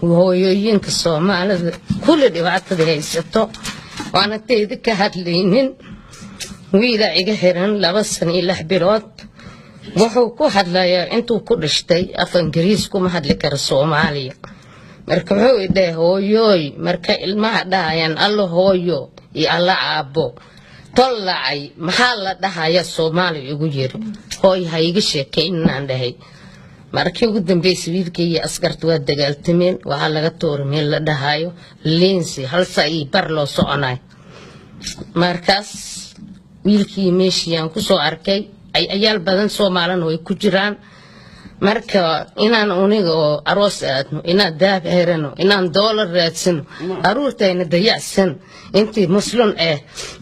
hooyooyinka Soomaalida kulli dhibaatada haysato waana teeda ka hadlaynin wiila iga xiran 2 sano iyo 6 bilood wuxuu ku hadlayaa intuu ku dhashtay af Ingiriis kuma hadli karo Soomaaliya marka wuxuu idhaa hooyooy marka ilmaha dhahayaan alla hooyo iyo alla aabo tolacay maxaa la dhahayaa Soomaali ugu yiri hooy ha iga sheekeynaan dhahay markii ugu dambeysay wiilkii askartu waa dagaaltameen waxa laga toormeel la dhahayo Lindsay hal saay bar loo soconay markaas wiilkii meeshiyaan ku soo arkay ay ayaal badan Soomaalian way ku jiraan marka inaan uniga oo aroos aadno inaan daab xirano inaan dollar raadsano aruurtayna dayacsan intii muslim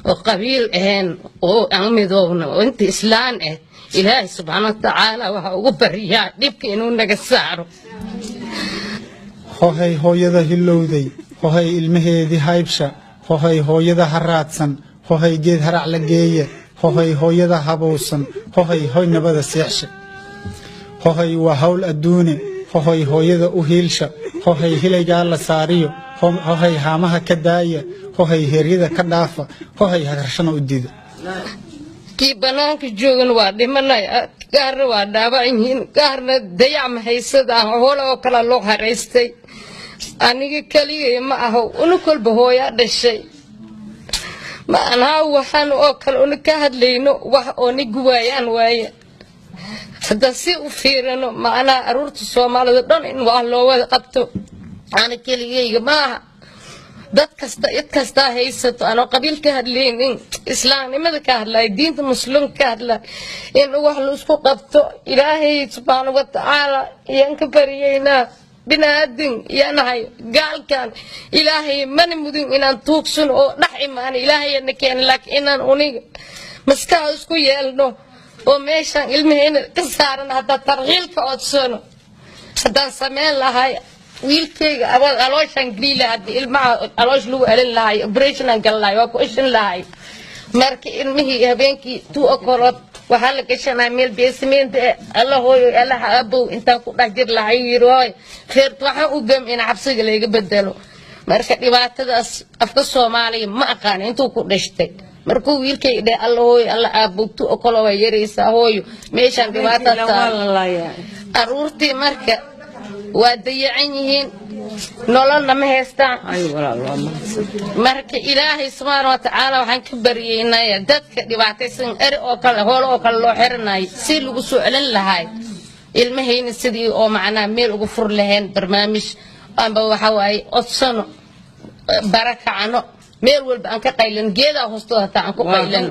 oo qabiil ahayn oo aan midoobno intii islaan ilaahay subhanahu wa ta'ala waxa ugu bariyaa dibka inuu naga saaro hoohay hooyada hilowday hoohay ilmaheedii haybsha hoohay hooyada haraadsan hoohay geed harac la geeye hoohay hooyada habowsan hoohay hoy nabada seexsha hoohay waa hawl adduune hoohay hooyada u hiilsha hoohay hilayga la saariyo hoohay haamaha ka daaya hoohay heeryada ka dhaafa hoohay hagarshana u diida kii banaanka joogan waa dhimanay gaarna waa dhaawaciin gaarna dayac ma haysadaan hoola oo kala loo hareystay aniga kaliya ma aho unu kolba hooya dhashay ma ana waxaan oo kale unu ka hadlayno wax oo ni guwayaan waaye hada si u fiirano ma ana aruurta Soomaalida dhan in wax loo wada qabto ana kaliya ma aha dad kasta haysato ana qabiil ka hadlaynin islaamnimada ka hadlay diinta muslimka ka hadlay in wax la isku qabto ilaahay subhanahu wa ta'ala yan ka bariyayna binaadin yanahay gaalkan ilaahay man mudin inaan tuugsan oo dhax imaan ilaahay keen laakiin inaan uniga maska isku yeelno oo meeshan ilmaheena ka saaran hada tarqiilka odsano hadan sameen lahay wiilkayga alooshan galiila hadii ilmaha aloosh lagu elin lahay operation aan galay waa ku ishin lahay markii ilmihii habeenkii 2 o'clock waxa la gashanaa meel beesmeenta alla hooyo alla abo inta ku dhajir lahay yirooy feerto waxa u gam in cabsiga laga bedelo marka dhibaatadaas afka Soomaaliya ma aqaan intuu ku dhashtay markuu wiilkay dhay alla hooyo alla abo 2 o'clock way yareysa hooyo meeshan dhibaatada aruurtii marka waa dayacan yihiin nololna ma haystaan marka ilaahay subhanahu wa ta'ala waxaan ka bariyeynaa dadka dhibaataysan oo kale hoolo oo kale loo xirnay si lagu soo celin lahay ilmahayna sidii oo macnaa meel ugu fur lahayn barnaamij amba waxa waay odsano barakacano meel walba aan ka qaylan geeda hoostooda aan ku qaylan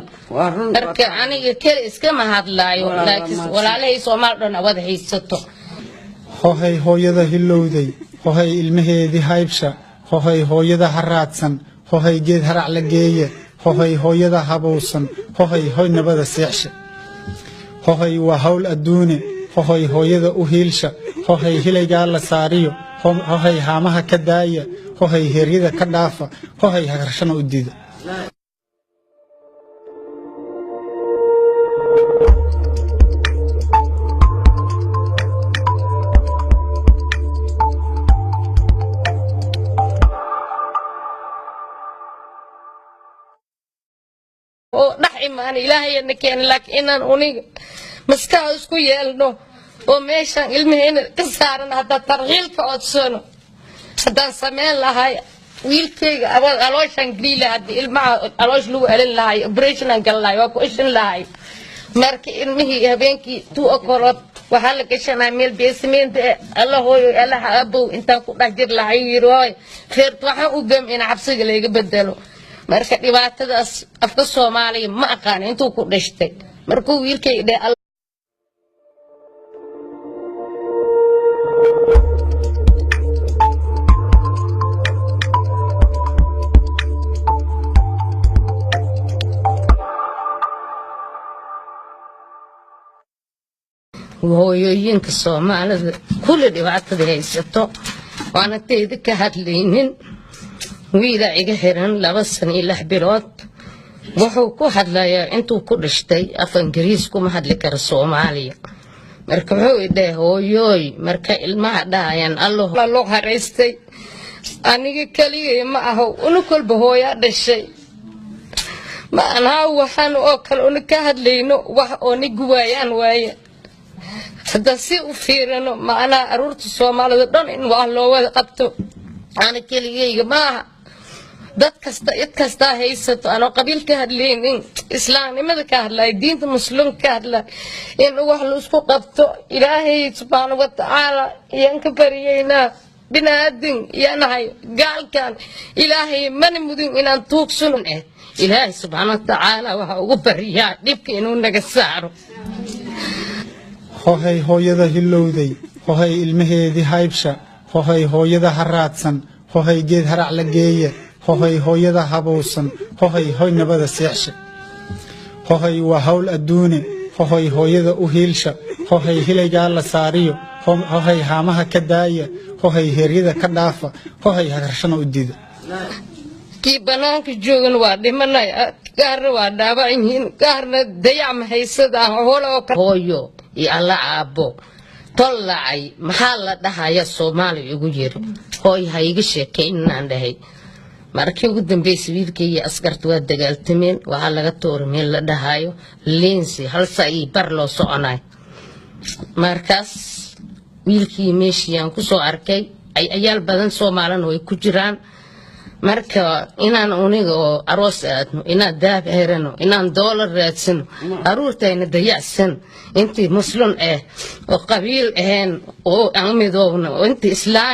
marka aniga kale iska ma hadlaayo laakiin walaalahay Soomaal dhan wada haysato hoohay hooyada hilowday hoohay ilmaheedii haybsha hoohay hooyada haraadsan hoohay geed harac la geeye hoohay hooyada habowsan hoohay hoy nabada seexsha hoohay waa hawl adduune hoohay hooyada u hiilsha hoohay hilayga la saariyo hoohay haamaha ka daaya hoohay heeryada ka dhaafa hoohay hagarshana u diida oo dhax imaan ilaahay keen laakiin inaan uniga maska isku yeelno oo meeshan ilmaheena ka saaran hada tarqiilka odsano hadan sameen lahay wiilkayga alooshan galiila hadii ilmaha aloosh lagu elin lahay operation aan galay waa ku ishin lahay markii ilmihii habeenkii 2 o'clock waxa la gashanaa meel beesmeenta alla hooyo alla abo inta ku dhajir lahay yirooy feerto waxa u gam in cabsiga laga bedelo marka dhibaatadaas afka Soomaaliya ma aqaan intuu ku dhashtay markuu wiilkay dhay hooyooyinka Soomaalida kulli dhibaatada haysato waana teeda ka hadlaynin wiila iga xiran 2 sano iyo 6 bilood wuxuu ku hadlayaa intuu ku dhashtay af Ingiriis kuma hadli karo Soomaaliya marka wuxuu idhahay hooyooy marka ilmaha dhahayaan allah loo haraystay aniga kaliya ma aho una kolba hooya dhashay ma ana waxaan oo kale una ka hadlayno wax oo ni guwaayaan waaye hada si u fiirano maana aruurta Soomaalida dhan in wax loo wada qabto ana kaliya ma dad kasta haysato ana qabiil ka hadlaynin islaamnimada ka hadlay diinta muslimka ka hadlay in wax la isku qabto ilaahay subhanahu wa ta'ala yan ka bariyayna binaadin yanahay gaalkan ilaahay man mudin inaan tuugsan ilaahay subhanahu wa ta'ala waxa ugu bariyaa dibka inuu naga saaro hohay hooyada hilowday hohay ilmaheedii haybsha hohay hooyada haraadsan hohay geed harac la geeya hohay hooyada habowsan hohay hoy nabada seexsha hohay waa hawl adduune hohay hooyada u hiilsha hohay hilaygaa la saariyo hohay haamaha ka daaya hohay heeryada ka dhaafa hohay hagarshana u dida kii banaanka joogan waa dhimanaya gaarna waa dhaawacan yihiin gaarna dayac ma haysadaan hooyo iyo alla aabbo tollacay maxaa la dhahaya Soomaali ugu yiri hooy ha iga sheekaynaan dhahay markii ugu dambeysay wiilkii askartu waa dagaaltameen waxa laga toormay la dhahayo leensi hal saay bar loo soconay markaas wiilkii meeshiyaan ku soo arkay ay ayaal badan Soomaalian way ku jiraan marka inaan uniga oo aroos aadno inaan daab heerano inaan dollar raadsano aruurtayna dayacsan intii muslim oo qabiil ahayn oo aan midoobno intii islaam